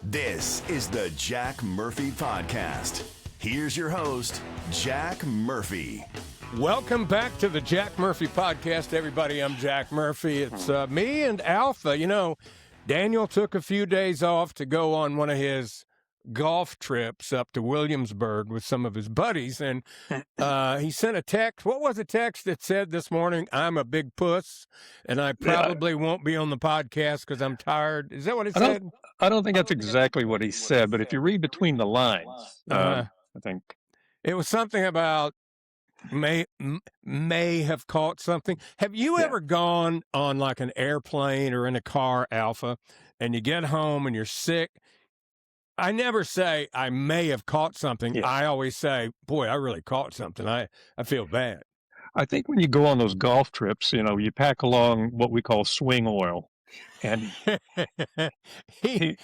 This is the Jack Murphy Podcast. Here's your host, Jack Murphy. Welcome back to the Jack Murphy Podcast, everybody. I'm Jack Murphy. It's me and Alpha. You know, Daniel took a few days off to go on one of his golf trips up to Williamsburg with some of his buddies, and he sent a text. What was a text that said this morning, "I'm a big puss, and I probably won't be on the podcast because I'm tired"? Is that what it said? I don't think that's exactly what he said, but if you read between the lines, I think it was something about may have caught something. Have you ever gone on like an airplane or in a car, Alpha, and you get home and you're sick? I never say I may have caught something. Yeah. I always say, boy, I really caught something. I feel bad. I think when you go on those golf trips, you know, you pack along what we call swing oil, and he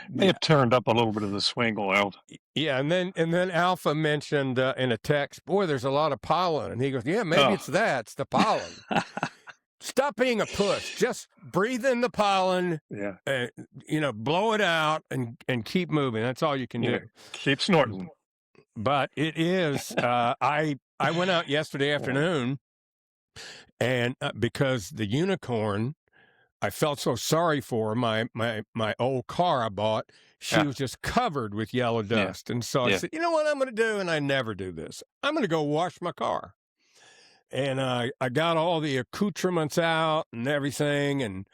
may have turned up a little bit of the swing oil. Yeah, and then Alpha mentioned in a text, boy, there's a lot of pollen, and he goes, yeah, maybe it's that. It's the pollen. Stop being a puss. Just breathe in the pollen. Yeah. Blow it out and keep moving. That's all you can do. Keep snorting. But it is. I went out yesterday afternoon, and because the unicorn, I felt so sorry for her. My old car I bought. She was just covered with yellow dust, and so I said, you know what I'm going to do? And I never do this. I'm going to go wash my car. And I got all the accoutrements out and everything, and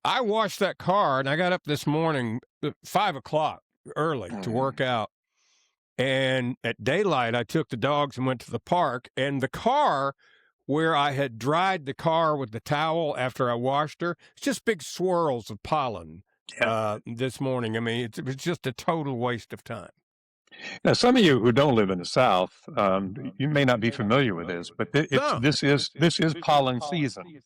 I washed that car, and I got up this morning at 5 o'clock early to work out. And at daylight, I took the dogs and went to the park, and the car where I had dried the car with the towel after I washed her, it's just big swirls of pollen this morning. I mean, it was just a total waste of time. Now, some of you who don't live in the South, you may not be familiar with this, but this is pollen season,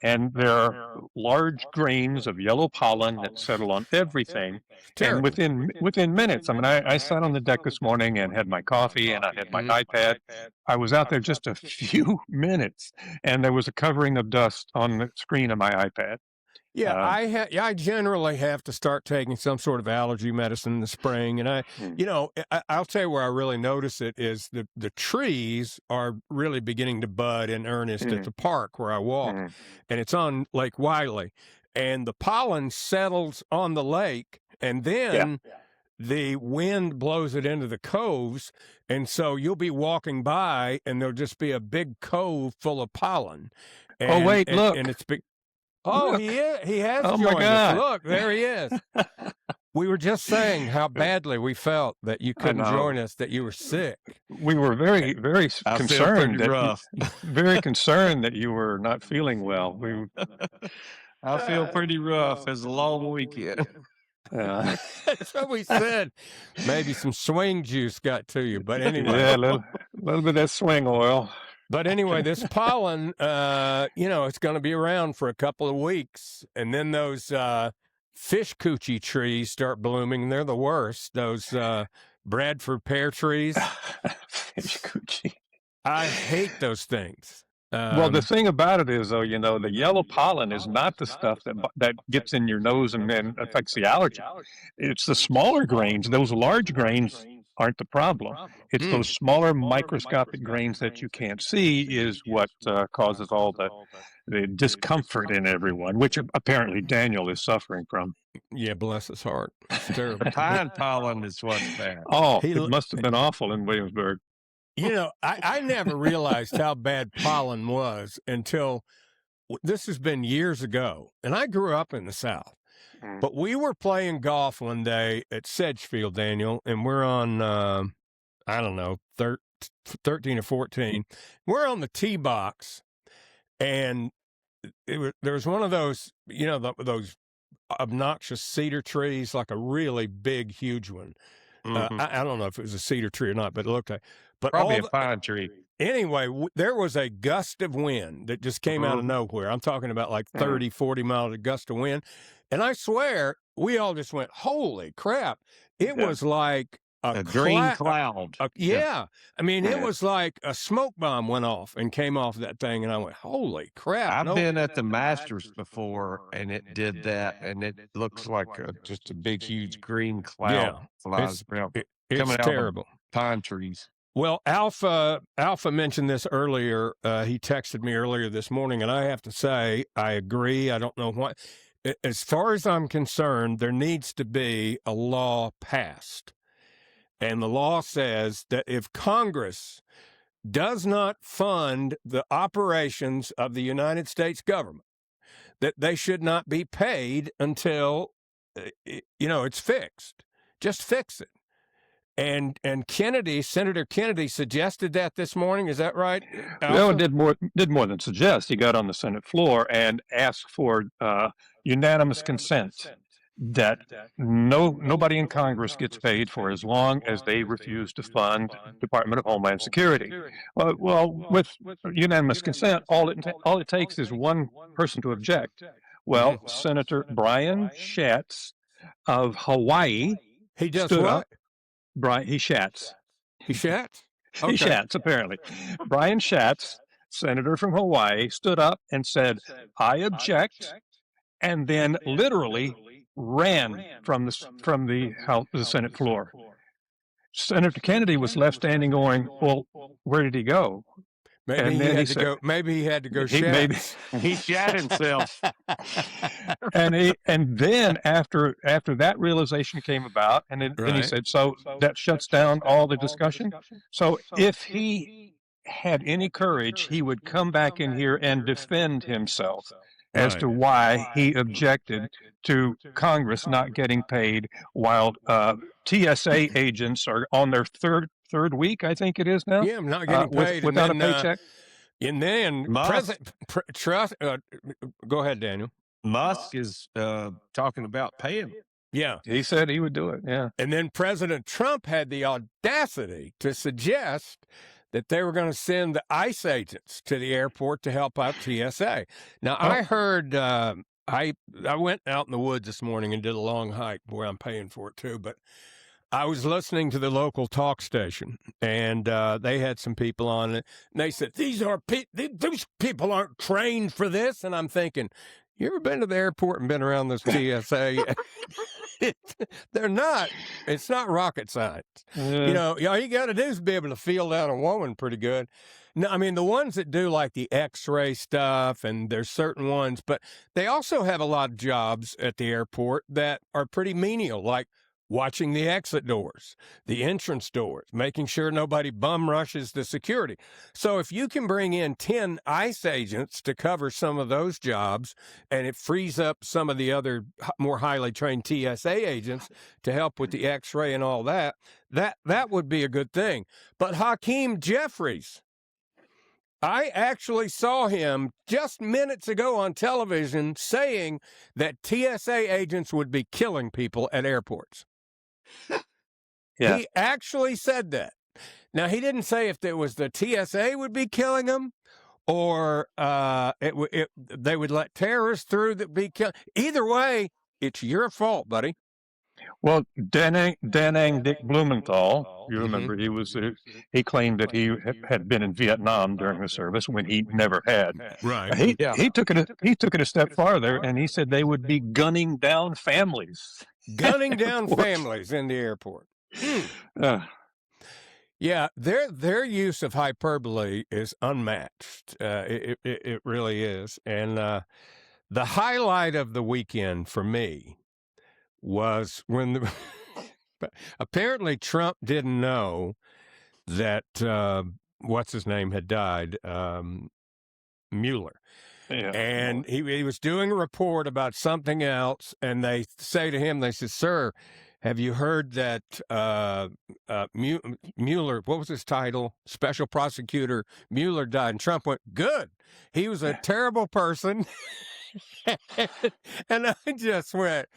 and there are large grains of yellow pollen that settle on everything. And within minutes, I mean, I sat on the deck this morning and had my coffee, and I had my iPad. I was out there just a few minutes, and there was a covering of dust on the screen of my iPad. Yeah, I generally have to start taking some sort of allergy medicine in the spring, and I'll tell you where I really notice it is the trees are really beginning to bud in earnest at the park where I walk, and it's on Lake Wiley, and the pollen settles on the lake, and then the wind blows it into the coves, and so you'll be walking by, and there'll just be a big cove full of pollen. And, look. And it's big. Oh, Look. he has Oh, joined my God. us. Look, there he is. We were just saying how badly we felt that you couldn't join us, that you were sick. We were very, very concerned very concerned that you were not feeling well. I feel pretty rough. It's a long weekend. That's what we said. Maybe some swing juice got to you, but anyway. Yeah, a little bit of that swing oil. But anyway, this pollen, it's going to be around for a couple of weeks. And then those fish coochie trees start blooming. They're the worst. Those Bradford pear trees. Fish coochie. I hate those things. Well, the thing about it is, though, the yellow pollen is not the stuff that gets in your nose and then affects the allergy. It's the smaller grains. Those large grains aren't the problem. It's those smaller microscopic grains that you can't see is what causes all the discomfort in everyone, which apparently Daniel is suffering from. Yeah, bless his heart. It's terrible. Pine pollen is what's bad. Oh, it must have been awful in Williamsburg. I never realized how bad pollen was until this has been years ago. And I grew up in the South. But we were playing golf one day at Sedgefield, Daniel, and we're on, 13 or 14. We're on the tee box, and there was one of those, those obnoxious cedar trees, like a really big, huge one. I don't know if it was a cedar tree or not, but it looked like. But probably a pine tree. Anyway, there was a gust of wind that just came out of nowhere. I'm talking about like 30, 40 miles of gust of wind. And I swear, we all just went, holy crap. It was like a green cloud. Yeah. I mean, it was like a smoke bomb went off and came off that thing. And I went, holy crap. I've been at the Masters before, and it did that, and it looks like just a big, huge green cloud flies around, coming terrible. Out of pine trees. Well, Alpha mentioned this earlier. He texted me earlier this morning, and I have to say, I agree. I don't know what. As far as I'm concerned, there needs to be a law passed. And the law says that if Congress does not fund the operations of the United States government, that they should not be paid until, it's fixed. Just fix it. And Senator Kennedy suggested that this morning. Is that right? No, did more than suggest. He got on the Senate floor and asked for unanimous consent that nobody in Congress gets paid for as long as they refuse to fund Department of Homeland Security. Well, with unanimous consent, all it takes is one person to object. Well, Senator Brian Schatz of Hawaii. He does what? He shats. He shats? Okay. He shats, apparently. Brian Schatz, senator from Hawaii, stood up and said, I object, and then literally ran from the Senate floor. Senator Kennedy was left standing going, well, where did he go? Maybe he had to go shat. He shat himself. and then after that realization came about, and then he said, so that shuts down all the discussion. So if he had any courage, he would come back in here and defend himself as to why he objected to Congress not getting paid while TSA agents are on their third week, I think it is now. Yeah, I'm not getting paid without a paycheck. And then go ahead, Daniel. Musk is talking about paying. Yeah. He said he would do it, yeah. And then President Trump had the audacity to suggest that they were going to send the ICE agents to the airport to help out TSA. Now, I heard, I went out in the woods this morning and did a long hike. Boy, I'm paying for it too. But I was listening to the local talk station, and they had some people on it. And they said, these people aren't trained for this. And I'm thinking, you ever been to the airport and been around this TSA? They're not. It's not rocket science. All you got to do is be able to feel down a woman pretty good. No, I mean, the ones that do like the X-ray stuff, and there's certain ones, but they also have a lot of jobs at the airport that are pretty menial, like watching the exit doors, the entrance doors, making sure nobody bum rushes the security. So if you can bring in 10 ICE agents to cover some of those jobs, and it frees up some of the other more highly trained TSA agents to help with the X-ray and all that would be a good thing. But Hakeem Jeffries, I actually saw him just minutes ago on television saying that TSA agents would be killing people at airports. Yeah. He actually said that. Now, he didn't say if it was the TSA would be killing them or they would let terrorists through that be killed. Either way, it's your fault, buddy. Well, Danang Dick Blumenthal, you remember he claimed that he had been in Vietnam during his service when he never had. Right. He took it a step farther, and he said they would be gunning down families. Gunning down families in the airport. Yeah, their use of hyperbole is unmatched. It really is. And the highlight of the weekend for me was when apparently Trump didn't know that what's his name had died, Mueller. Yeah. And he was doing a report about something else, and they say to him, they said, sir, have you heard that Mueller, what was his title? Special Prosecutor Mueller died. And Trump went, good. He was a terrible person. And I just went,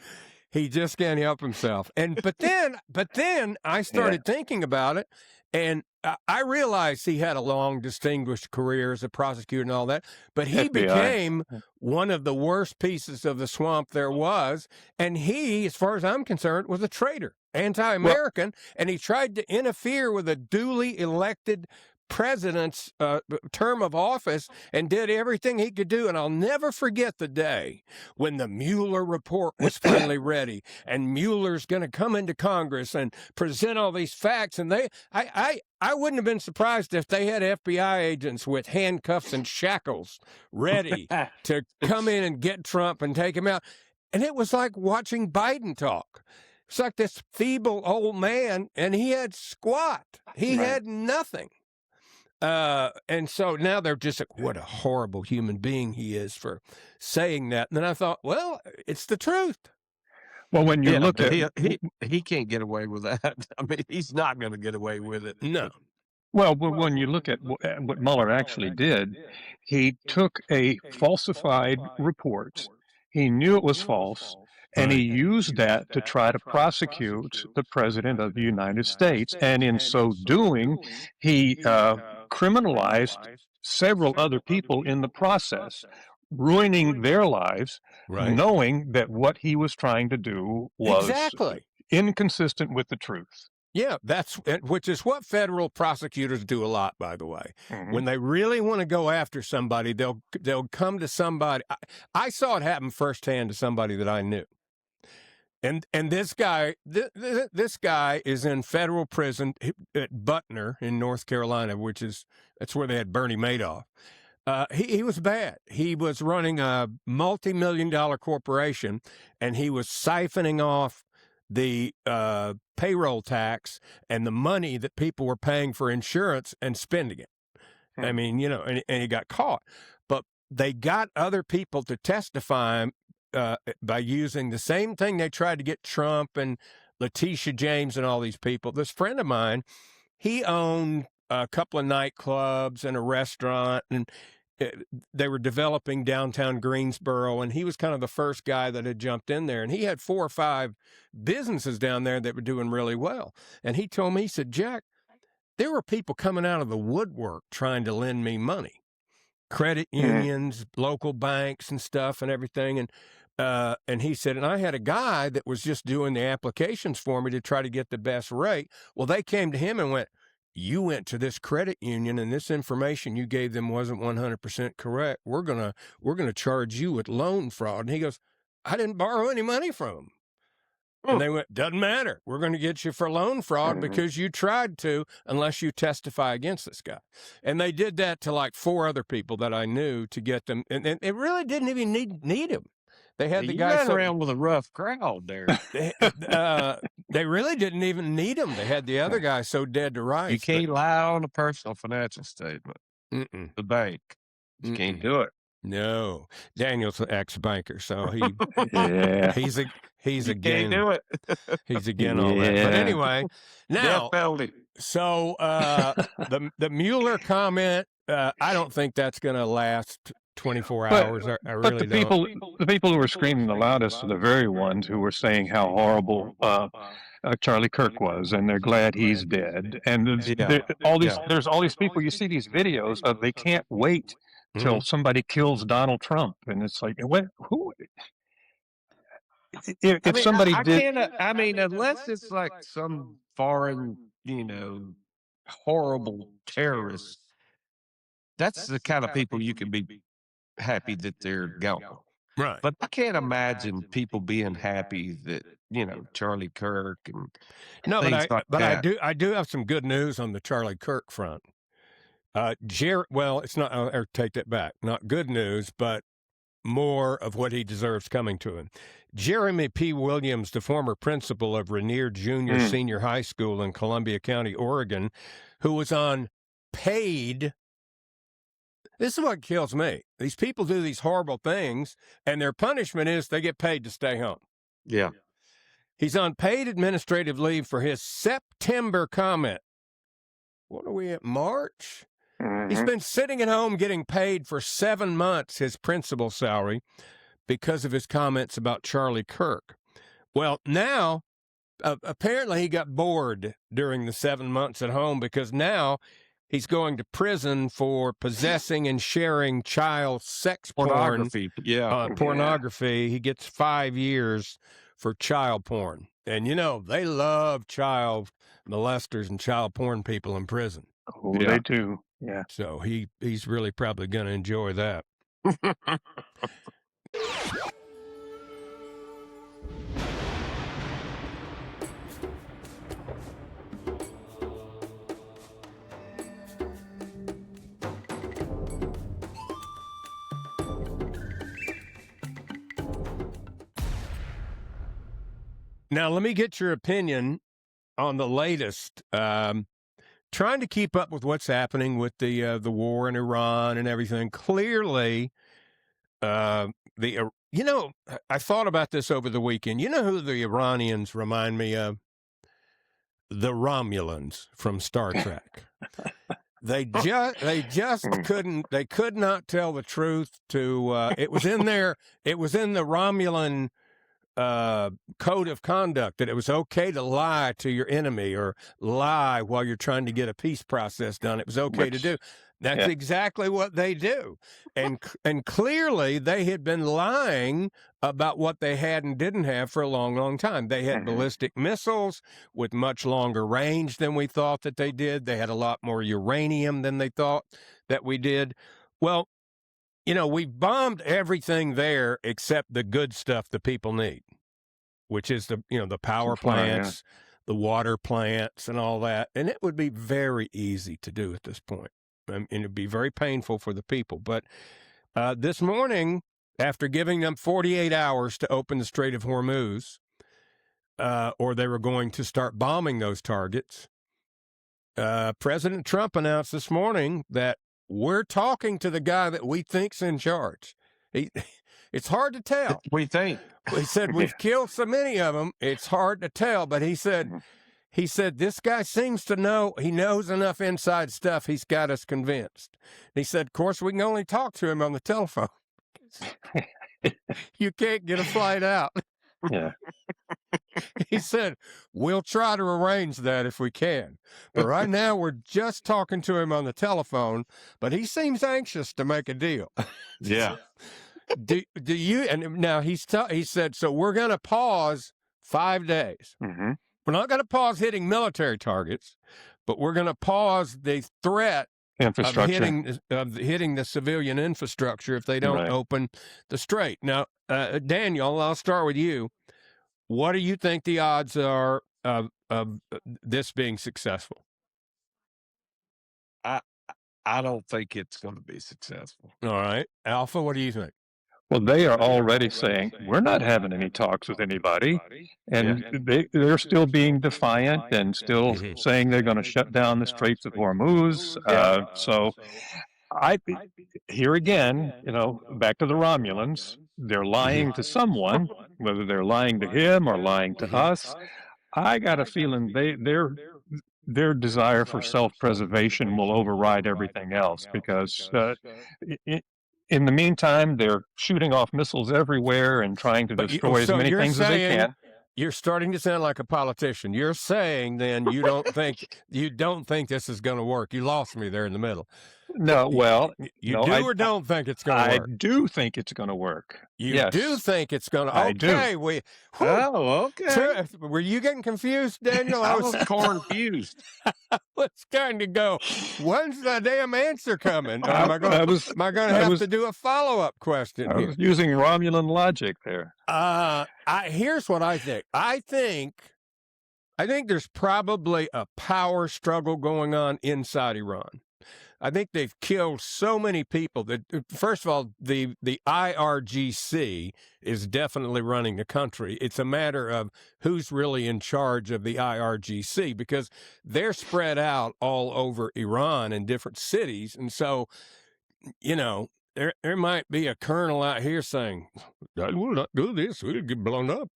he just can't help himself. But then I started thinking about it, and I realized he had a long, distinguished career as a prosecutor and all that, but he became one of the worst pieces of the swamp there was, and he, as far as I'm concerned, was a traitor. anti-American, and he tried to interfere with a duly elected president's term of office and did everything he could do. And I'll never forget the day when the Mueller report was finally ready, and Mueller's going to come into Congress and present all these facts. And I wouldn't have been surprised if they had FBI agents with handcuffs and shackles ready to come in and get Trump and take him out. And it was like watching Biden talk. It's like this feeble old man, and he had squat. He had nothing. And so now they're just like, what a horrible human being he is for saying that. And then I thought, well, it's the truth. Well, when you look at he can't get away with that. I mean, he's not going to get away with it. No. Well, when you look at what Mueller actually did, he took a falsified report. He knew it was false, and he used that to try to prosecute the President of the United States. And in so doing, he criminalized several other people in the process, ruining their lives, knowing that what he was trying to do was inconsistent with the truth. Yeah, which is what federal prosecutors do a lot, by the way. Mm-hmm. When they really want to go after somebody, they'll come to somebody. I saw it happen firsthand to somebody that I knew. And this guy, this guy is in federal prison at Butner in North Carolina, that's where they had Bernie Madoff. He was bad. He was running a multi-million-dollar corporation, and he was siphoning off the payroll tax and the money that people were paying for insurance and spending it. I mean, and he got caught. But they got other people to testify by using the same thing they tried to get Trump and Letitia James and all these people. This friend of mine, he owned a couple of nightclubs and a restaurant, and they were developing downtown Greensboro, and he was kind of the first guy that had jumped in there. And he had 4 or 5 businesses down there that were doing really well. And he told me, he said, Jack, there were people coming out of the woodwork trying to lend me money. Credit unions, local banks and stuff and everything. And he said, and I had a guy that was just doing the applications for me to try to get the best rate. Well, they came to him and went, you went to this credit union and this information you gave them wasn't 100% correct. We're gonna charge you with loan fraud. And he goes, I didn't borrow any money from them. And they went, doesn't matter. We're going to get you for loan fraud because you tried to, unless you testify against this guy. And they did that to like 4 other people that I knew to get them. And it really didn't even need him. They had the guy around with a rough crowd there. They really didn't even need him. They had the other guy so dead to rights. You can't lie on a personal financial statement. The bank. You can't do it. No, Daniel's an ex-banker, so he's again. Can't do it. He's again all that. But anyway, now, so the Mueller comment, I don't think that's going to last 24 hours. I really don't. The people who were screaming the loudest are the very ones who were saying how horrible Charlie Kirk was, and they're glad he's dead. And there's all these people. You see these videos of they can't wait till somebody kills Donald Trump, and it's like, who? If somebody did, unless it's like some foreign, horrible terrorist, that's the kind of people you can be happy that they're gone. Right. But I can't imagine people being happy that, Charlie Kirk and things like that. I do have some good news on the Charlie Kirk front. It's not, or take that back. Not good news, but more of what he deserves coming to him. Jeremy P. Williams, the former principal of Rainier Junior Senior High School in Columbia County, Oregon, who was on paid. This is what kills me. These people do these horrible things, and their punishment is they get paid to stay home. Yeah. He's on paid administrative leave for his September comment. What are we at, March? He's been sitting at home getting paid for 7 months his principal salary because of his comments about Charlie Kirk. Well, now, apparently he got bored during the 7 months at home because now he's going to prison for possessing and sharing child sex pornography. Pornography. He gets 5 years for child porn. And, they love child molesters and child porn people in prison. Oh, yeah. They do. Yeah. So he's really probably going to enjoy that. Now, let me get your opinion on the latest. Trying to keep up with what's happening with the war in Iran and everything. Clearly, I thought about this over the weekend. You know who the Iranians remind me of? The Romulans from Star Trek. They just could not tell the truth to. It was in the Romulan code of conduct that it was okay to lie to your enemy or lie while you're trying to get a peace process done. It was okay to do. That's exactly what they do. And clearly they had been lying about what they had and didn't have for a long, long time. They had ballistic missiles with much longer range than we thought that they did. They had a lot more uranium than they thought that we did. Well, we bombed everything there except the good stuff the people need, which is the power plants, the water plants, and all that. And it would be very easy to do at this point. And it'd be very painful for the people. But this morning, after giving them 48 hours to open the Strait of Hormuz, or they were going to start bombing those targets, President Trump announced this morning that we're talking to the guy that we think's in charge. It's hard to tell. We think. He said, we've killed so many of them, it's hard to tell. But he said, this guy seems to know, he knows enough inside stuff, he's got us convinced. And he said, of course, we can only talk to him on the telephone. You can't get a flight out. Yeah. He said, we'll try to arrange that if we can. But right now, we're just talking to him on the telephone, but he seems anxious to make a deal. Yeah. Do you, and now he said, so we're going to pause 5 days. Mm-hmm. We're not going to pause hitting military targets, but we're going to pause the threat of hitting the civilian infrastructure if they don't open the strait. Now, Daniel, I'll start with you. What do you think the odds are of this being successful? I don't think it's going to be successful. All right. Alpha, what do you think? Well, they are already saying, we're not having any talks with anybody. And they're still being defiant and still saying they're going to shut down the Straits of Hormuz. So here again, back to the Romulans, they're lying to someone, whether they're lying to him or lying to us. I got a feeling their desire for self-preservation will override everything else because in the meantime, they're shooting off missiles everywhere and trying to destroy as many things as they can. You're starting to sound like a politician. You're saying then you don't think this is going to work. You lost me there in the middle. No, well, or don't think it's going to work. I do think it's going to work. You do think it's going to? I do. Okay. Were you getting confused, Daniel? I was confused. I was going to go, when's the damn answer coming? Am I going to have to do a follow-up question? I was using Romulan logic there. Here's what I think. I think there's probably a power struggle going on inside Iran. I think they've killed so many people that, first of all, the IRGC is definitely running the country. It's a matter of who's really in charge of the IRGC because they're spread out all over Iran in different cities. And so, there might be a colonel out here saying, I will not do this. We'll get blown up.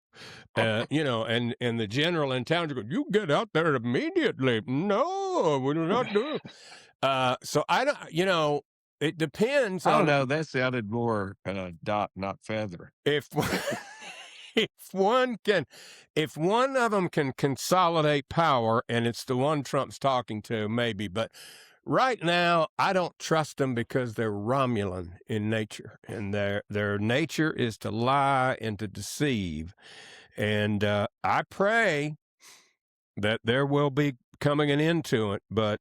And the general in town goes, you get out there immediately. No, we will not do it. So I don't, it depends. I don't know. That sounded more dot, not feather. If one of them can consolidate power and it's the one Trump's talking to, maybe, but right now I don't trust them because they're Romulan in nature and their nature is to lie and to deceive. And I pray that there will be coming an end to it. But,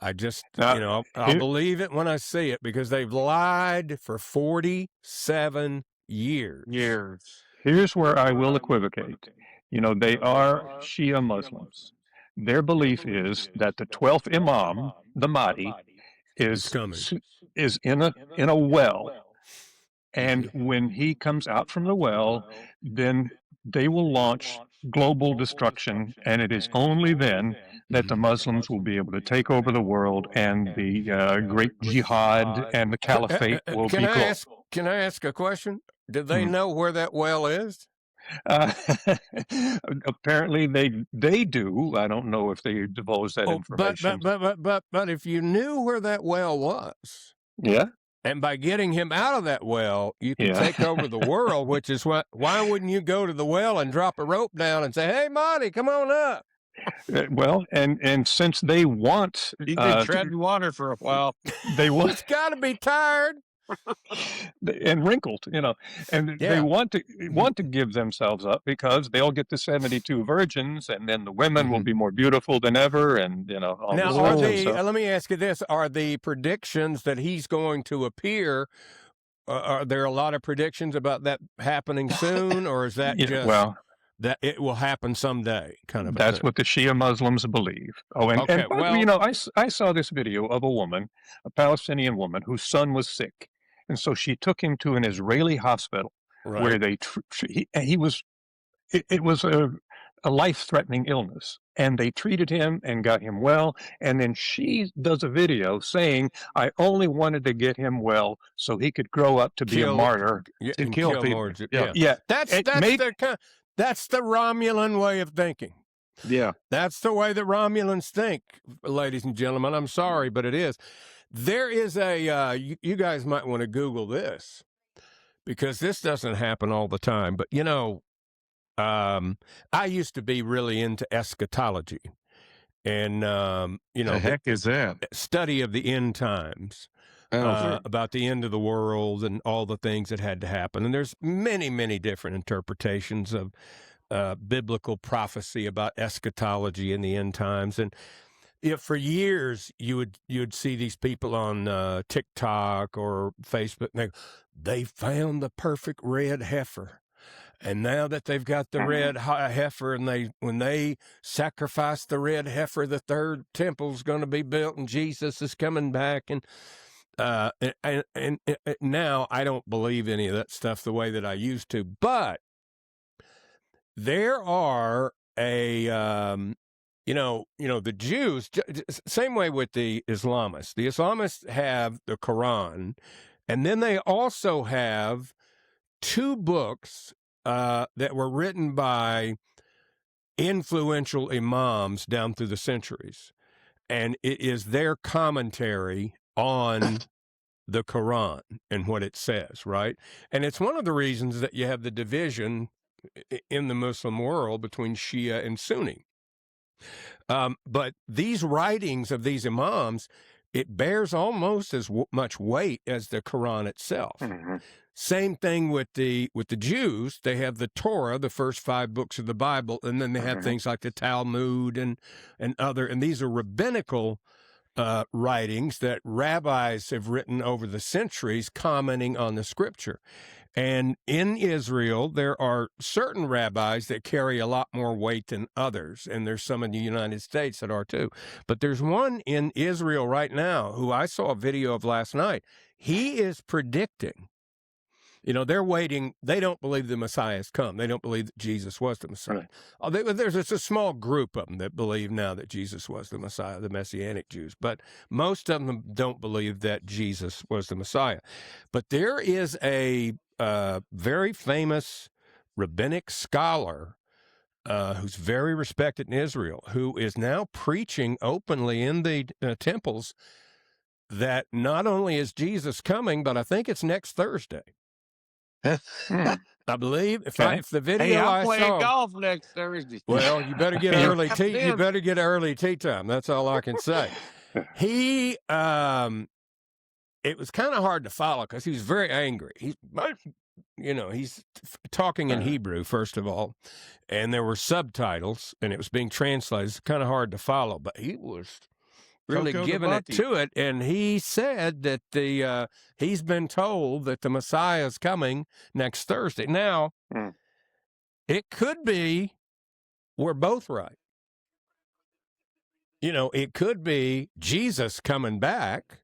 I just, I'll believe it when I see it, because they've lied for 47 years. Here's where I will equivocate. They are Shia Muslims. Their belief is that the 12th Imam, the Mahdi, is in a well. And when he comes out from the well, then they will launch global destruction. And it is only then that the Muslims will be able to take over the world, and the great jihad and the caliphate will be global. Can I ask a question? Did they know where that well is? Apparently they do. I don't know if they divulge that information. But if you knew where that well was, yeah, and by getting him out of that well, you can take over the world. Which is why wouldn't you go to the well and drop a rope down and say, "Hey, Marty, come on up"? Well, and since they want, you can tread water for a while. They want. It's got to be tired and wrinkled, and they want to give themselves up, because they'll get the 72 virgins, and then the women will be more beautiful than ever, and all now this let me ask you this: are the predictions that he's going to appear? Are there a lot of predictions about that happening soon, or is that just that it will happen someday? Kind of. That's what the Shia Muslims believe. Oh, I saw this video of a woman, a Palestinian woman, whose son was sick. And so she took him to an Israeli hospital where it was a life-threatening illness. And they treated him and got him well. And then she does a video saying, I only wanted to get him well so he could grow up to be a martyr. To kill people. Yeah. That's the Romulan way of thinking. Yeah. That's the way that Romulans think, ladies and gentlemen. I'm sorry, but it is. There is you guys might want to Google this, because this doesn't happen all the time. But, I used to be really into eschatology, and, the heck is that? Study of the end times, about the end of the world and all the things that had to happen. And there's many, many different interpretations of biblical prophecy about eschatology and the end times. And for years, you'd see these people on TikTok or Facebook, and they found the perfect red heifer. And now that they've got the red heifer, and when they sacrifice the red heifer, the third temple's going to be built, and Jesus is coming back. And now I don't believe any of that stuff the way that I used to. But there are the Jews, same way with the Islamists. The Islamists have the Quran, and then they also have 2 books that were written by influential imams down through the centuries. And it is their commentary on the Quran and what it says, right? And it's one of the reasons that you have the division in the Muslim world between Shia and Sunni. But these writings of these imams, it bears almost as much weight as the Quran itself. Mm-hmm. Same thing with the Jews. They have the Torah, the first 5 books of the Bible, and then they have things like the Talmud and these are rabbinical writings that rabbis have written over the centuries commenting on the scripture. And in Israel, there are certain rabbis that carry a lot more weight than others, and there's some in the United States that are too. But there's one in Israel right now who I saw a video of last night. He is predicting, they're waiting. They don't believe the Messiah has come. They don't believe that Jesus was the Messiah. Right. There's a small group of them that believe now that Jesus was the Messiah, the Messianic Jews. But most of them don't believe that Jesus was the Messiah. But there is a very famous rabbinic scholar who's very respected in Israel, who is now preaching openly in the temples that not only is Jesus coming, but I think it's next Thursday. I believe if the video I'm playing golf next Thursday. Well, you better get early tea. You better get early tea time. That's all I can say. He it was kind of hard to follow because he was very angry. he's talking in Hebrew, first of all, and there were subtitles, and it was being translated. It's kind of hard to follow, but he was really giving it to it, and he said that he's been told that the Messiah is coming next Thursday. Now, it could be we're both right. It could be Jesus coming back,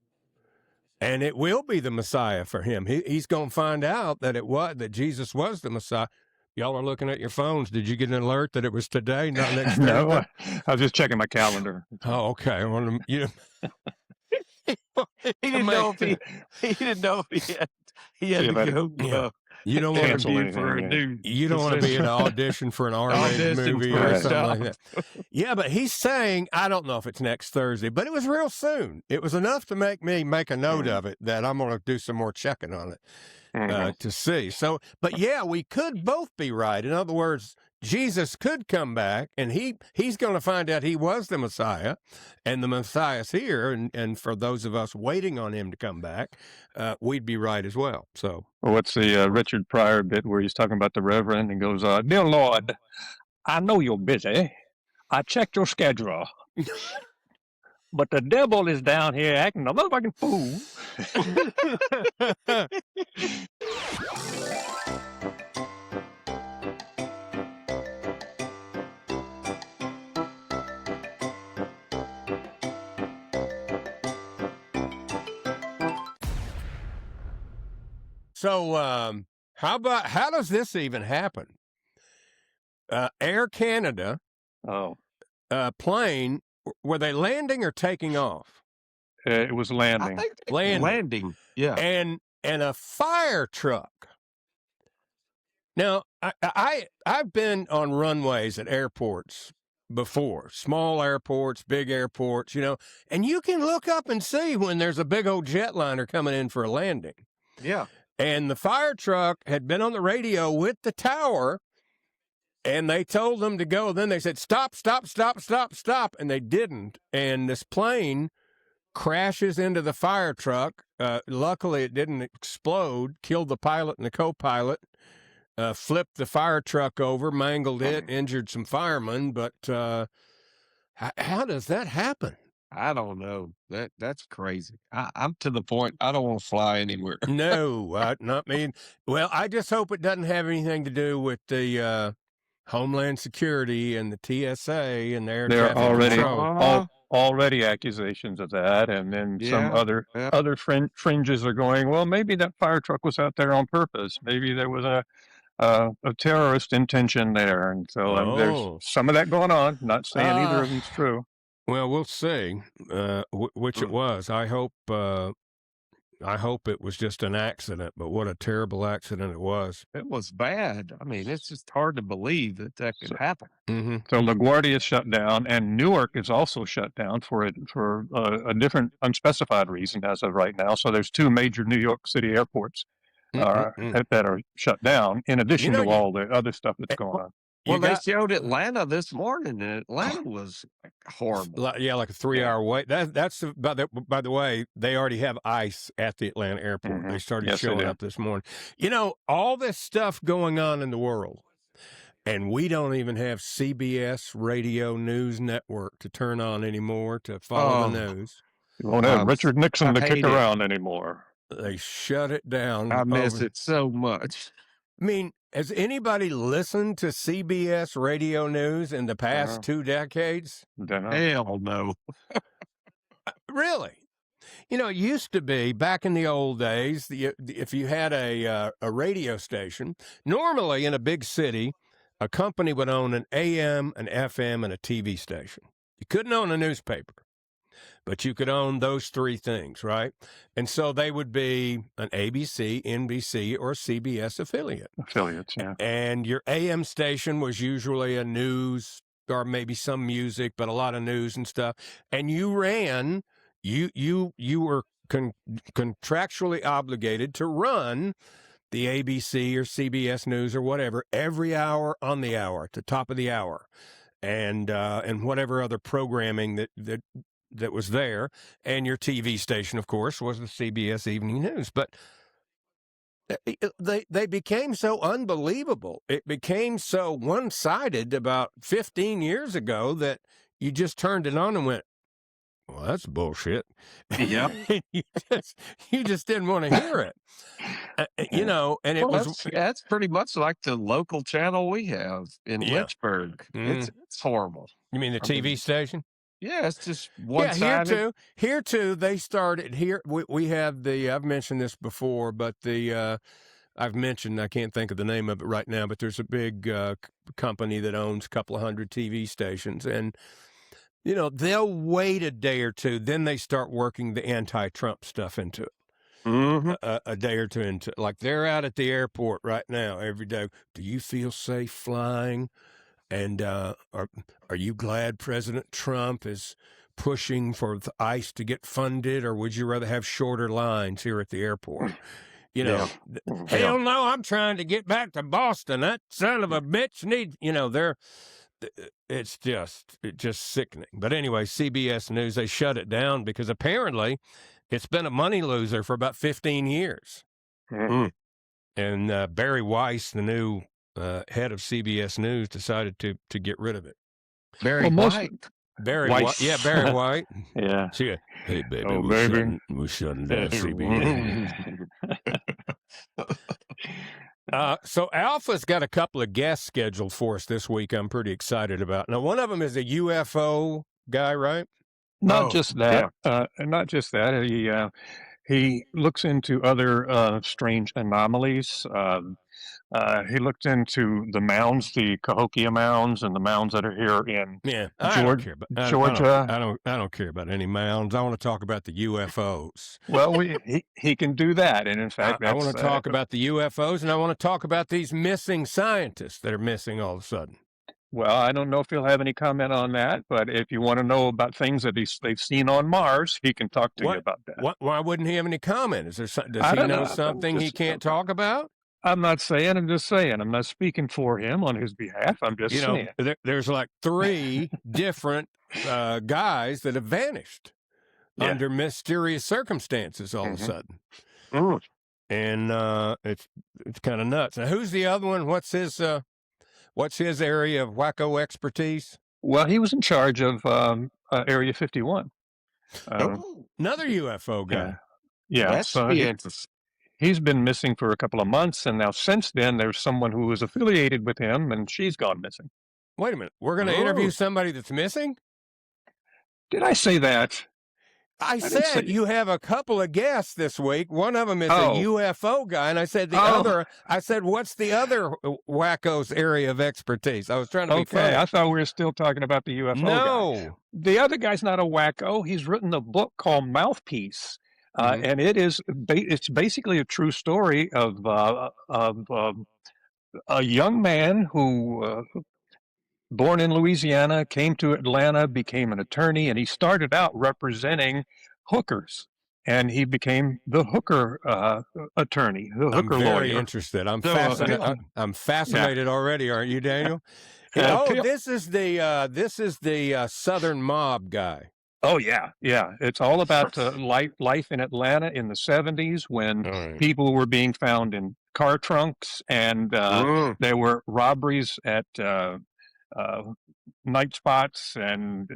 and it will be the Messiah for him. He's going to find out that Jesus was the Messiah. Y'all are looking at your phones. Did you get an alert that it was today, not next Thursday? No, I was just checking my calendar. Oh, okay. He didn't know if he had to go. Yeah. You don't want to be for a new. You don't want to be an audition for an R-rated movie or something like that. Yeah, but he's saying, I don't know if it's next Thursday, but it was real soon. It was enough to make me make a note of it that I'm going to do some more checking on it to see. So, but yeah, we could both be right. In other words, Jesus could come back, and he's going to find out he was the Messiah, and the Messiah's here, and for those of us waiting on him to come back, we'd be right as well. So, what's the Richard Pryor bit where he's talking about the Reverend and goes, "Dear Lord, I know you're busy. I checked your schedule, but the devil is down here acting a motherfucking fool." So, how does this even happen? Air Canada, plane, were they landing or taking off? It was landing. I think landing. Yeah. And a fire truck. Now, I've been on runways at airports before, small airports, big airports, and you can look up and see when there's a big old jetliner coming in for a landing. Yeah. And the fire truck had been on the radio with the tower, and they told them to go. Then they said, stop, stop, stop, stop, stop. And they didn't. And this plane crashes into the fire truck. Luckily, it didn't explode, killed the pilot and the co-pilot, flipped the fire truck over, mangled it, injured some firemen. But how does that happen? I don't know. That's crazy. I'm to the point I don't want to fly anywhere. No, not me. Well, I just hope it doesn't have anything to do with the Homeland Security and the TSA and their there traffic are already accusations of that, and then some other fringes are going, well, maybe that fire truck was out there on purpose. Maybe there was a terrorist intention there, and so there's some of that going on. Not saying either of them's true. Well, we'll see which it was. I hope it was just an accident, but what a terrible accident it was. It was bad. I mean, it's just hard to believe that could happen. Mm-hmm. So LaGuardia is shut down, and Newark is also shut down for a different unspecified reason as of right now. So there's two major New York City airports that are shut down, in addition to all the other stuff that's going on. Well, they showed Atlanta this morning, and Atlanta was horrible. Yeah, like a 3-hour wait. That's by the way, they already have ice at the Atlanta airport. They started showing up this morning. All this stuff going on in the world, and we don't even have CBS Radio News Network to turn on anymore to follow the news. You won't have Richard Nixon to kick around anymore. They shut it down. I miss it so much. I mean, has anybody listened to CBS Radio News in the past 2 decades? Hell no. Really? It used to be, back in the old days, if you had a radio station, normally in a big city, a company would own an AM, an FM, and a TV station. You couldn't own a newspaper, but you could own those 3 things, right? And so they would be an ABC, NBC, or CBS affiliate. Affiliates, yeah. And your AM station was usually a news or maybe some music, but a lot of news and stuff. And you ran, you were contractually obligated to run the ABC or CBS News or whatever every hour on the hour, at the top of the hour, and whatever other programming that was there. And your TV station, of course, was the CBS Evening News. But they became so unbelievable. It became so one-sided about 15 years ago that you just turned it on and went, well, that's bullshit. Yeah. you just didn't want to hear it. And it was that's pretty much like the local channel we have in Lynchburg. It's horrible. You mean the TV station? Yeah, it's just one-sided. Yeah, here too. They started here. We have I've mentioned this before, but I can't think of the name of it right now, but there's a big company that owns a couple of hundred TV stations, and they'll wait a day or two, then they start working the anti-Trump stuff into it. Mm-hmm. A day or two into, like, they're out at the airport right now every day. Do you feel safe flying? And are you glad President Trump is pushing for the ICE to get funded, or would you rather have shorter lines here at the airport? Hell no, I'm trying to get back to Boston. That son of a bitch needs, it's just sickening. But anyway, CBS News, they shut it down because apparently it's been a money loser for about 15 years. Mm-hmm. And Barry Weiss, the new head of CBS News, decided to get rid of it. Barry White. Barry White. Yeah, Barry White. Yeah. She, hey, baby, we're shutting down CBS. So Alpha's got a couple of guests scheduled for us this week I'm pretty excited about. Now, one of them is a UFO guy, right? Not just that. He looks into other strange anomalies. He looked into the mounds, the Cahokia mounds, and the mounds that are here in Georgia. I don't care about any mounds. I want to talk about the UFOs. Well, he can do that, and in fact, I want to talk about the UFOs, and I want to talk about these missing scientists that are missing all of a sudden. Well, I don't know if he'll have any comment on that, but if you want to know about things that they've seen on Mars, he can talk to you about that. Why wouldn't he have any comment? Does he know something he can't talk about? I'm not saying. I'm just saying. I'm not speaking for him on his behalf. I'm just saying. There's like 3 different guys that have vanished under mysterious circumstances all of a sudden. Mm. And it's kind of nuts. Now, who's the other one? What's his area of wacko expertise? Well, he was in charge of Area 51. Another UFO guy. Yeah. So he's been missing for a couple of months, and now since then, there's someone who was affiliated with him, and she's gone missing. Wait a minute. We're going to interview somebody that's missing? Did I say that? I said you have a couple of guests this week. One of them is a UFO guy, and I said what's the other wacko's area of expertise? I was trying to be funny. I thought we were still talking about the UFO guy. The other guy's not a wacko. He's written a book called Mouthpiece, and it's basically a true story of a young man who born in Louisiana, came to Atlanta, became an attorney, and he started out representing hookers. And he became the hooker attorney, the hooker lawyer. I'm very interested. I'm fascinated. I'm fascinated already, aren't you, Daniel? This is the Southern mob guy. Oh, yeah. It's all about life in Atlanta in the 70s when people were being found in car trunks, and there were robberies at night spots and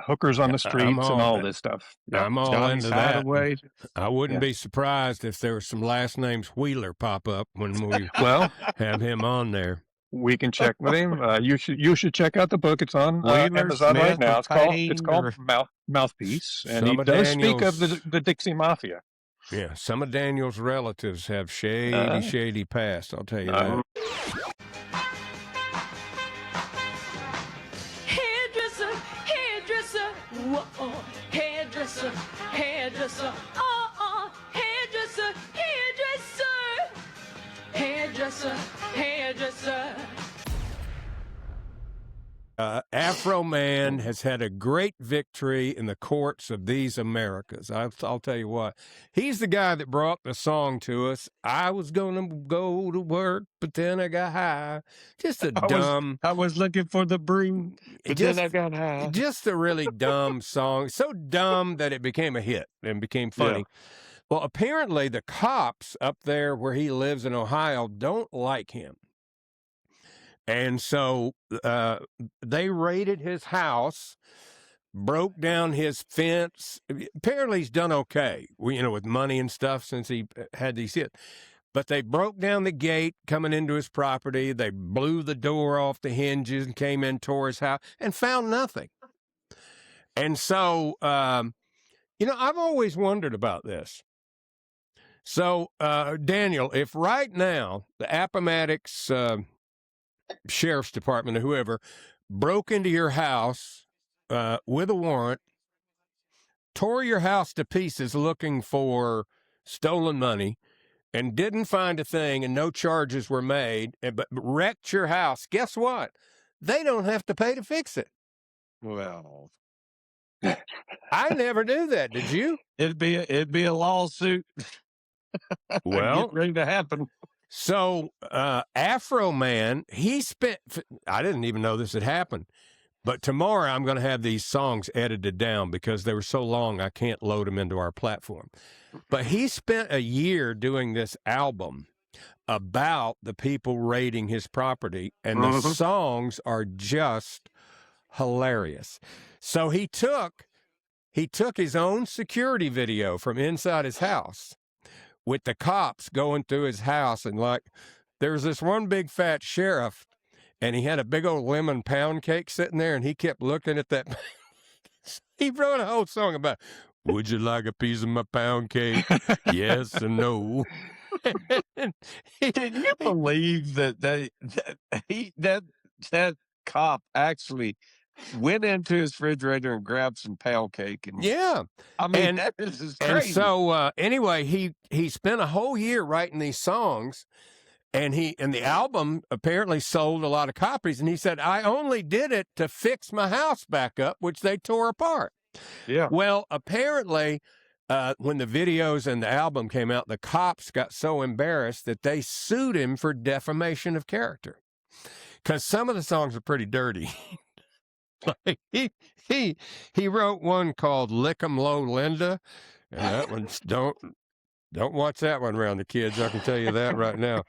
hookers on the streets and all this stuff. Yeah. I'm all into that. I wouldn't be surprised if there were some last names Wheeler pop up when we have him on there. We can check with him. You should check out the book. It's on Amazon right now. It's called Mouthpiece, and he does speak of the Dixie Mafia. Yeah, some of Daniel's relatives have shady past. I'll tell you that. Whoa, hairdresser, hairdresser, hairdresser, hairdresser. Afro Man has had a great victory in the courts of these Americas. I'll tell you what. He's the guy that brought the song to us. I was going to go to work, but then I got high. Just I was looking for the broom, but then I got high. Just a really dumb song. So dumb that it became a hit and became funny. Well, apparently the cops up there where he lives in Ohio don't like him. And so they raided his house, broke down his fence. Apparently he's done okay, with money and stuff since he had these hits. But they broke down the gate coming into his property. They blew the door off the hinges and came in, tore his house, and found nothing. And so, I've always wondered about this. So, Daniel, if right now the Appomattox Sheriff's Department or whoever broke into your house with a warrant, tore your house to pieces looking for stolen money, and didn't find a thing and no charges were made, but wrecked your house, guess what? They don't have to pay to fix it. Well, I never knew that. Did you? It'd be a lawsuit. Well, get ready to happen. So, Afro Man, I didn't even know this had happened, but tomorrow I'm going to have these songs edited down because they were so long I can't load them into our platform. But he spent a year doing this album about the people raiding his property, and the songs are just hilarious. So he took his own security video from inside his house with the cops going through his house, and there was this one big fat sheriff, and he had a big old lemon pound cake sitting there, and he kept looking at that. He wrote a whole song about, would you like a piece of my pound cake? Yes and no. Can you believe that cop actually went into his refrigerator and grabbed some pound cake? And yeah, I mean, that is crazy. And so anyway, he spent a whole year writing these songs, and the album apparently sold a lot of copies. And he said, I only did it to fix my house back up, which they tore apart. Yeah. Well, apparently, when the videos and the album came out, the cops got so embarrassed that they sued him for defamation of character, because some of the songs are pretty dirty. Like he wrote one called "Lick 'Em Low, Linda," and that one's don't watch that one around the kids. I can tell you that right now.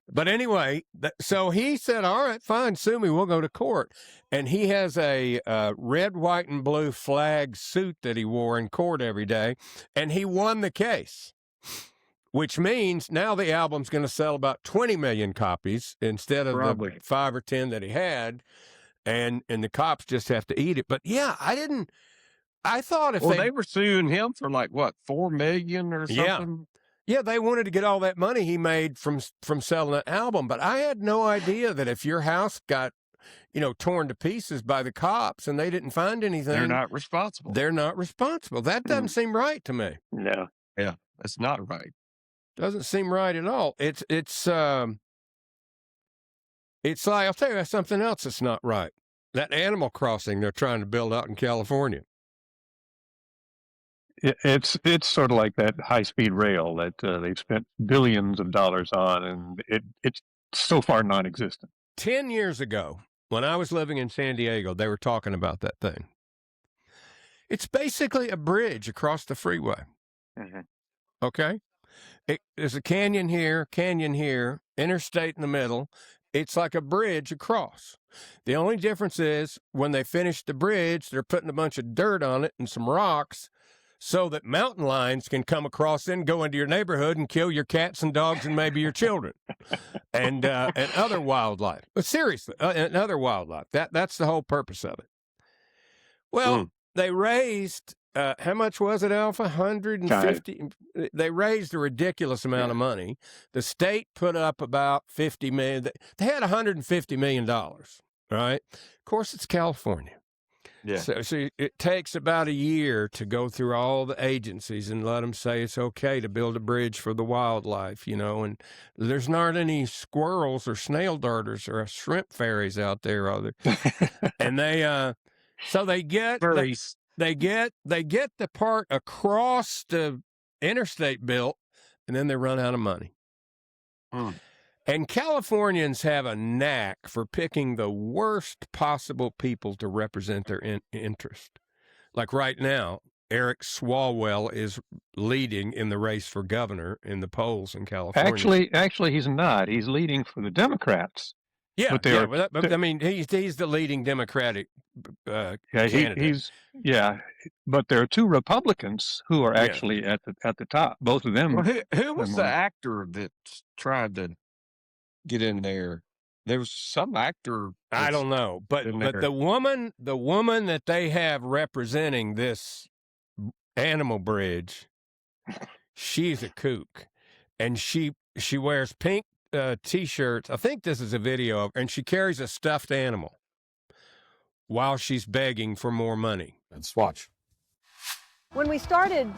But anyway, so he said, all right, fine, sue me, we'll go to court. And he has a red, white, and blue flag suit that he wore in court every day, and he won the case, which means now the album's going to sell about 20 million copies instead of the 5 or 10 that he had, and the cops just have to eat it. But yeah, I thought if they were suing him for like, what, $4 million or something? Yeah, they wanted to get all that money he made from selling an album. But I had no idea that if your house got, torn to pieces by the cops and they didn't find anything, they're not responsible. That doesn't seem right to me. No. Yeah, that's not right. Doesn't seem right at all. It's like, I'll tell you something else that's not right. That Animal Crossing they're trying to build out in California. It's sort of like that high-speed rail that they've spent billions of dollars on, and it's so far non-existent. 10 years ago, when I was living in San Diego, they were talking about that thing. It's basically a bridge across the freeway. Mm-hmm. Okay? There's a canyon here, interstate in the middle. It's like a bridge across. The only difference is when they finish the bridge, they're putting a bunch of dirt on it and some rocks so that mountain lions can come across and go into your neighborhood and kill your cats and dogs and maybe your children and other wildlife. But seriously, and other wildlife. That's the whole purpose of it. Well, they raised, how much was it, Alpha? 150. They raised a ridiculous amount of money. The state put up about $50 million. They had $150 million, right? Of course, it's California. Yeah. So it takes about a year to go through all the agencies and let them say it's okay to build a bridge for the wildlife, and there's not any squirrels or snail darters or shrimp fairies out there, are there? And they get the part across the interstate built, and then they run out of money. And Californians have a knack for picking the worst possible people to represent their interest. Like right now, Eric Swalwell is leading in the race for governor in the polls in California. Actually, he's not. He's leading for the Democrats. Yeah, but I mean, he's the leading Democratic candidate. But there are two Republicans who are actually at the top. Both of them. Well, who was the actor that tried to get in there? There was some actor. I don't know, but the woman that they have representing this animal bridge, she's a kook, and she wears pink T-shirts. I think this is a video of, and she carries a stuffed animal while she's begging for more money. Let's watch. When we started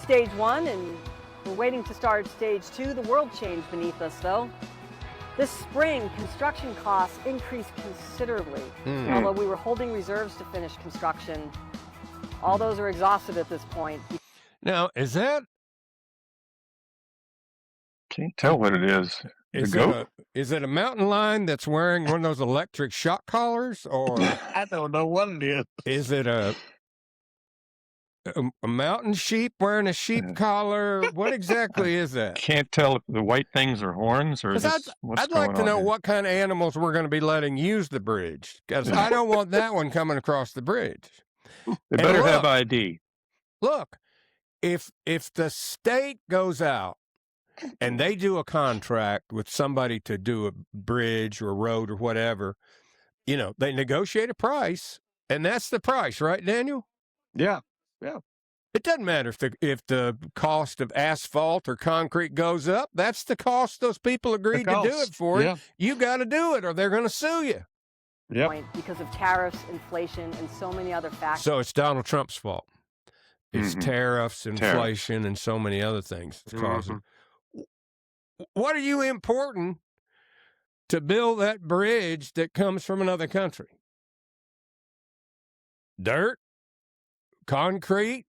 stage 1 and we're waiting to start stage 2, the world changed beneath us, though. This spring, construction costs increased considerably. Although we were holding reserves to finish construction, all those are exhausted at this point. Now, is that? Can't tell what it is. Is it a mountain lion that's wearing one of those electric shock collars, or I don't know what it is. Is it a mountain sheep wearing a sheep collar? What exactly is that? Can't tell if the white things are horns or just what's I'd like going to on know here. what kind of animals we're going to be letting use the bridge, because I don't want that one coming across the bridge. They better have ID. Look, if the state goes out and they do a contract with somebody to do a bridge or a road or whatever, they negotiate a price, and that's the price, right, Daniel? Yeah. It doesn't matter if the cost of asphalt or concrete goes up. That's the cost those people agreed to do it for. Yeah. You got to do it, or they're going to sue you. Yeah. Because of tariffs, inflation, and so many other factors. So it's Donald Trump's fault. It's tariffs, inflation, and so many other things that's causing. What are you importing to build that bridge that comes from another country? Dirt? Concrete?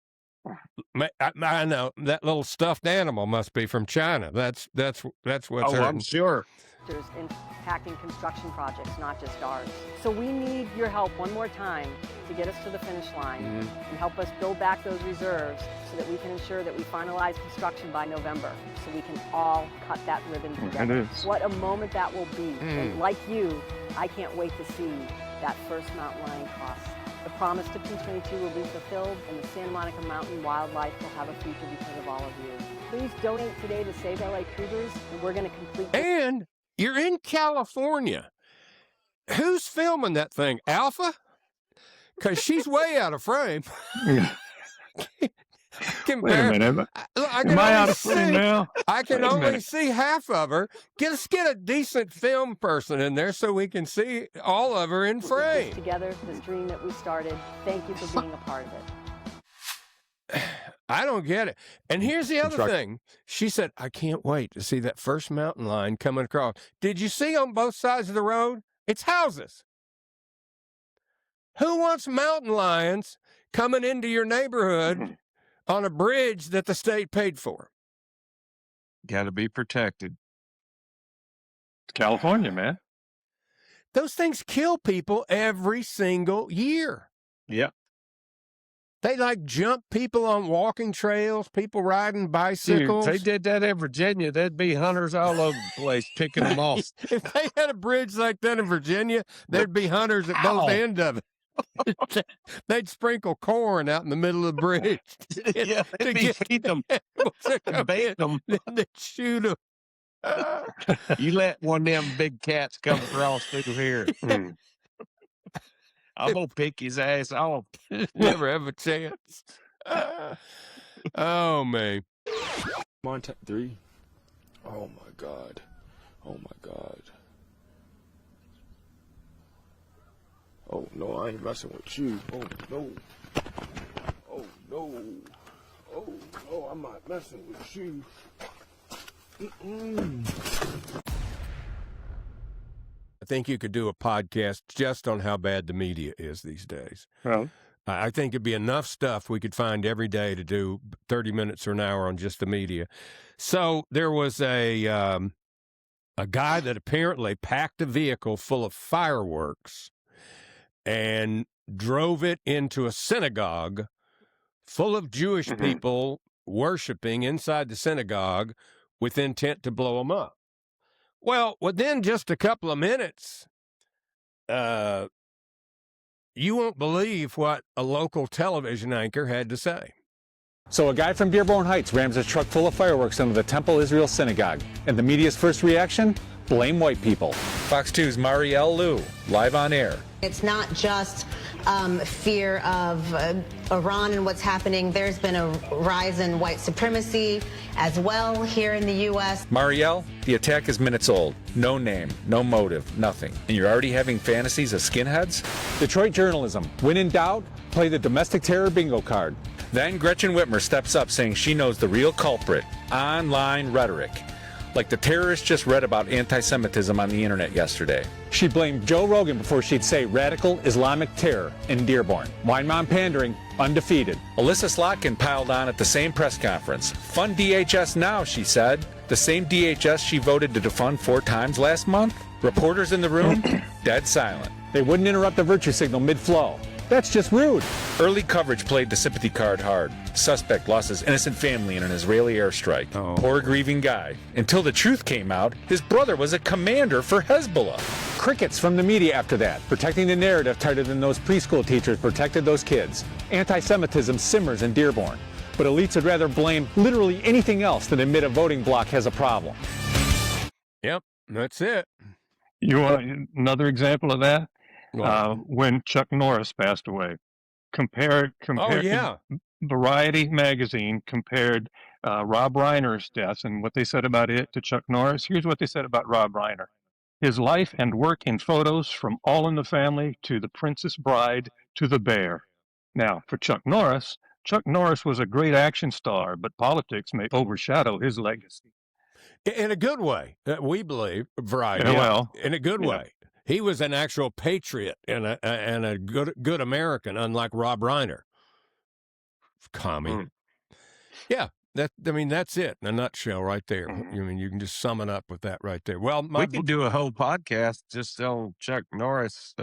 I know that little stuffed animal must be from China. That's what's hurting. I'm sure. Impacting construction projects, not just ours. So we need your help one more time to get us to the finish line and help us build back those reserves so that we can ensure that we finalize construction by November, so we can all cut that ribbon together. What a moment that will be. And like you, I can't wait to see that first mountain lion cross. The promise to P22 will be fulfilled, and the Santa Monica Mountain wildlife will have a future because of all of you. Please donate today to Save LA Cougars, and we're going to complete. And you're in California. Who's filming that thing? Alpha? Because she's way out of frame. Wait a minute. Am I out of frame now? I can only see half of her. Let's get a decent film person in there so we can see all of her in frame. Together, this dream that we started. Thank you for being a part of it. I don't get it. And here's the other thing. She said, I can't wait to see that first mountain lion coming across. Did you see on both sides of the road? It's houses. Who wants mountain lions coming into your neighborhood on a bridge that the state paid for? Got to be protected. It's California, man. Those things kill people every single year. Yeah. They jump people on walking trails, people riding bicycles. Dude, if they did that in Virginia, there'd be hunters all over the place picking them off. If they had a bridge like that in Virginia, there'd be hunters at both ends of it. They'd sprinkle corn out in the middle of the bridge. Yeah, they'd feed them, bait them. Then they'd shoot them. You let one of them big cats come across through here. I'm going to pick his ass off. Never have a chance. Oh, man. Montana 3. Oh, my God. Oh, my God. Oh, no, I ain't messing with you. Oh, no. Oh, no. Oh, no, I'm not messing with you. I think you could do a podcast just on how bad the media is these days. Well, I think it'd be enough stuff we could find every day to do 30 minutes or an hour on just the media. So there was a guy that apparently packed a vehicle full of fireworks and drove it into a synagogue full of Jewish people worshiping inside the synagogue with intent to blow them up. Well, within just a couple of minutes, you won't believe what a local television anchor had to say. So a guy from Dearborn Heights rams a truck full of fireworks into the Temple Israel Synagogue. And the media's first reaction? Blame white people. Fox 2's Marielle Liu, live on air. It's not just fear of Iran and what's happening. There's been a rise in white supremacy as well here in the U.S. Marielle, the attack is minutes old. No name, no motive, nothing. And you're already having fantasies of skinheads? Detroit journalism. When in doubt, play the domestic terror bingo card. Then Gretchen Whitmer steps up saying she knows the real culprit. Online rhetoric. Like the terrorists just read about anti-Semitism on the internet yesterday. She'd blame Joe Rogan before she'd say radical Islamic terror in Dearborn. Wine mom pandering, undefeated. Alyssa Slotkin piled on at the same press conference. Fund DHS now, she said. The same DHS she voted to defund 4 times last month. Reporters in the room, dead silent. They wouldn't interrupt the virtue signal mid-flow. That's just rude. Early coverage played the sympathy card hard. Suspect lost his innocent family in an Israeli airstrike. Poor grieving guy. Until the truth came out, his brother was a commander for Hezbollah. Crickets from the media after that, protecting the narrative tighter than those preschool teachers protected those kids. Anti-Semitism simmers in Dearborn. But elites would rather blame literally anything else than admit a voting bloc has a problem. Yep, that's it. You want another example of that? When Chuck Norris passed away. Variety magazine compared Rob Reiner's death and what they said about it to Chuck Norris. Here's what they said about Rob Reiner. His life and work in photos from All in the Family to The Princess Bride to The Bear. Now, for Chuck Norris was a great action star, but politics may overshadow his legacy. In a good way, we believe, Variety. In a good way. He was an actual patriot and a good American, unlike Rob Reiner. Commie. Yeah, that's it in a nutshell right there. I mean, you can just sum it up with that right there. Well, we could do a whole podcast just on Chuck Norris.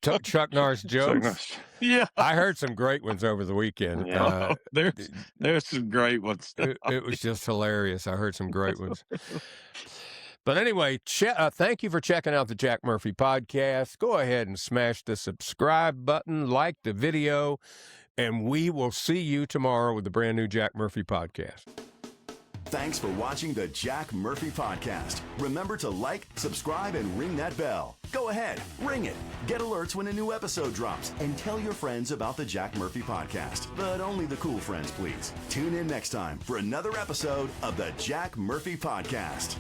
Chuck Norris jokes. Yeah, I heard some great ones over the weekend. There's some great ones. It was just hilarious. I heard some great ones. But anyway, thank you for checking out the Jack Murphy Podcast. Go ahead and smash the subscribe button, like the video, and we will see you tomorrow with the brand new Jack Murphy Podcast. Thanks for watching the Jack Murphy Podcast. Remember to like, subscribe, and ring that bell. Go ahead, ring it. Get alerts when a new episode drops, and tell your friends about the Jack Murphy Podcast. But only the cool friends, please. Tune in next time for another episode of the Jack Murphy Podcast.